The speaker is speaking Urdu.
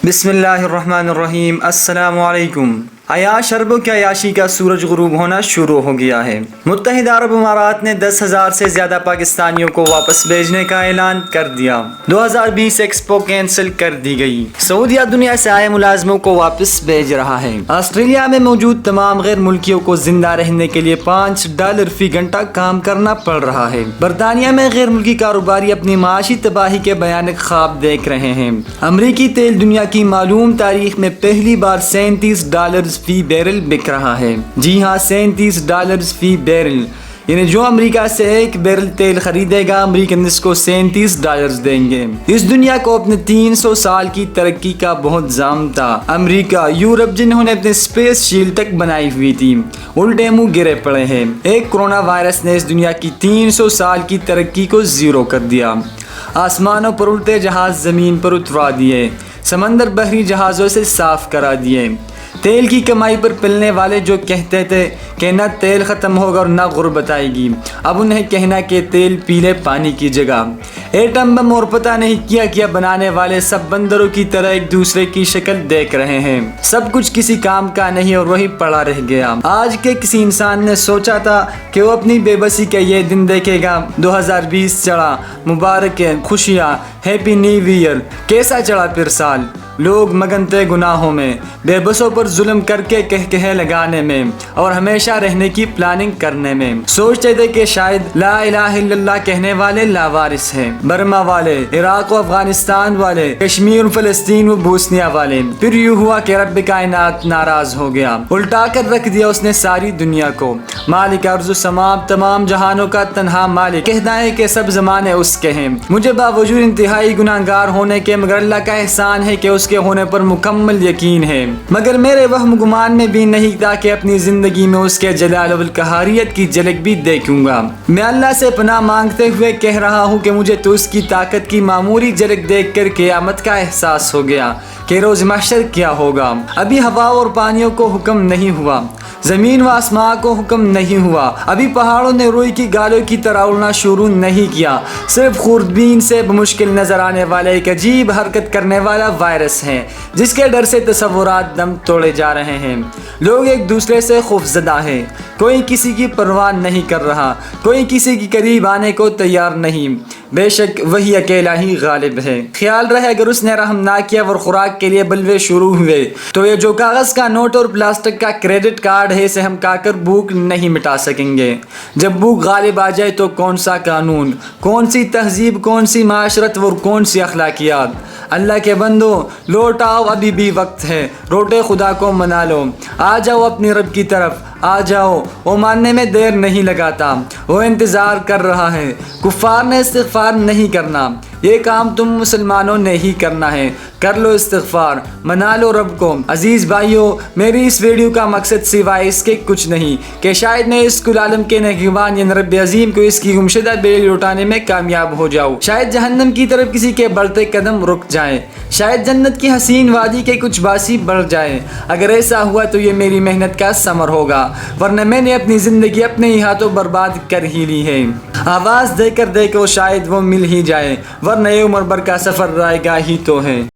بسم اللہ الرحمن الرحیم۔ السلام علیکم۔ عیاش اربوں کی عیاشی کا سورج غروب ہونا شروع ہو گیا ہے۔ متحدہ عرب امارات نے 10,000 سے زیادہ پاکستانیوں کو واپس بھیجنے کا اعلان کر دیا۔ 2020 ایکسپو کینسل کر دی گئی۔ سعودیہ دنیا سے آئے ملازموں کو واپس بھیج رہا ہے۔ آسٹریلیا میں موجود تمام غیر ملکیوں کو زندہ رہنے کے لیے $5 فی گھنٹہ کام کرنا پڑ رہا ہے۔ برطانیہ میں غیر ملکی کاروباری اپنی معاشی تباہی کے بھیانک خواب دیکھ رہے ہیں۔ امریکی تیل دنیا کی معلوم تاریخ میں پہلی بار $37 فی بیرل بک رہا ہے۔ جی ہاں، $37 فی بیرل، یعنی جو امریکہ سے 1 بیرل تیل خریدے گا، امریکن اس کو $37 دیں گے۔ اس دنیا کو اپنے 300 سال کی ترقی کا بہت زام تھا۔ امریکہ، یورپ، جنہوں نے اپنے اسپیس شیلڈ تک بنائی ہوئی تھی، الٹے منہ گرے پڑے ہیں۔ ایک کورونا وائرس نے اس دنیا کی 300 سال کی ترقی کو زیرو کر دیا۔ آسمانوں پر اڑتے جہاز زمین پر اترا دیے، سمندر بحری جہازوں سے صاف کرا دیے۔ تیل کی کمائی پر پلنے والے جو کہتے تھے کہ نہ تیل ختم ہوگا اور نہ غربت آئے گی، اب انہیں کہنا کہ تیل پیلے پانی کی جگہ۔ ایٹم بم اور پتہ نہیں کیا بنانے والے سب بندروں کی طرح ایک دوسرے کی شکل دیکھ رہے ہیں۔ سب کچھ کسی کام کا نہیں اور وہی پڑا رہ گیا۔ آج کے کسی انسان نے سوچا تھا کہ وہ اپنی بے بسی کا یہ دن دیکھے گا؟ 2020 چڑھا، مبارک ہے، خوشیاں، ہیپی نیو ایئر۔ کیسا چڑھا پھر سال؟ لوگ مگن تھے گناہوں میں، بے بسوں پر ظلم کر کے کہے لگانے میں اور ہمیشہ رہنے کی پلاننگ کرنے میں۔ سوچتے تھے کہ شاید لا الہ الا اللہ کہنے والے لاوارث ہیں۔ برما والے، عراق و افغانستان والے، کشمیر، فلسطین و بوسنیا والے۔ پھر یوں ہوا کہ رب کائنات ناراض ہو گیا، الٹا کر رکھ دیا اس نے ساری دنیا کو۔ مالک ارض و سما، تمام جہانوں کا تنہا مالک، کہتا ہے کہ سب زمانے اس کے ہیں۔ مجھے باوجود انتہائی گناہگار ہونے کے مگر اللہ کا احسان ہے کہ اس کے ہونے پر مکمل یقین ہے۔ مگر میرے وہم گمان میں بھی نہیں تھا کہ اپنی زندگی میں اس کے جلال و القہاریت کی جھلک بھی دیکھوں گا۔ میں اللہ سے پناہ مانگتے ہوئے کہہ رہا ہوں کہ مجھے تو اس کی طاقت کی معمولی جھلک دیکھ کر قیامت کا احساس ہو گیا کہ روز محشر کیا ہوگا۔ ابھی ہوا اور پانیوں کو حکم نہیں ہوا، زمین و آسمان کو حکم نہیں ہوا، ابھی پہاڑوں نے روئی کی گالوں کی طرح اڑنا شروع نہیں کیا۔ صرف خوردبین سے بمشکل نظر آنے والا ایک عجیب حرکت کرنے والا وائرس ہے جس کے ڈر سے تصورات دم توڑے جا رہے ہیں۔ لوگ ایک دوسرے سے خوفزدہ ہیں، کوئی کسی کی پرواہ نہیں کر رہا، کوئی کسی کے قریب آنے کو تیار نہیں۔ بے شک وہی اکیلا ہی غالب ہے۔ خیال رہے اگر اس نے رحم نہ کیا اور خوراک کے لیے بلوے شروع ہوئے تو یہ جو کاغذ کا نوٹ اور پلاسٹک کا کریڈٹ کارڈ ہے اسے ہم کھا کر بھوک نہیں مٹا سکیں گے۔ جب بھوک غالب آ جائے تو کون سا قانون، کون سی تہذیب، کون سی معاشرت اور کون سی اخلاقیات؟ اللہ کے بندو، لوٹ آؤ، ابھی بھی وقت ہے، روٹے خدا کو منا لو، آ جاؤ اپنی رب کی طرف، آ جاؤ، وہ ماننے میں دیر نہیں لگاتا، وہ انتظار کر رہا ہے۔ کفار نے استغفار نہیں کرنا، یہ کام تم مسلمانوں نے ہی کرنا ہے۔ کر لو استغفار، منا لو رب کو۔ عزیز بھائیو، میری اس ویڈیو کا مقصد سوائے اس کے کچھ نہیں کہ شاید میں اس کل عالم کے نگہبان یعنی رب عظیم کو اس کی گمشدہ بیڑی لوٹانے میں کامیاب ہو جاؤں، شاید جہنم کی طرف کسی کے بڑھتے قدم رک جائیں، شاید جنت کی حسین وادی کے کچھ باسی بڑھ جائیں۔ اگر ایسا ہوا تو یہ میری محنت کا ثمر ہوگا، ورنہ میں نے اپنی زندگی اپنے ہی ہاتھوں برباد کر ہی لی ہے۔ آواز دے کر دیکھو، شاید وہ مل ہی جائے، ورنہ یہ عمر بھر کا سفر رائے گاہ ہی تو ہے۔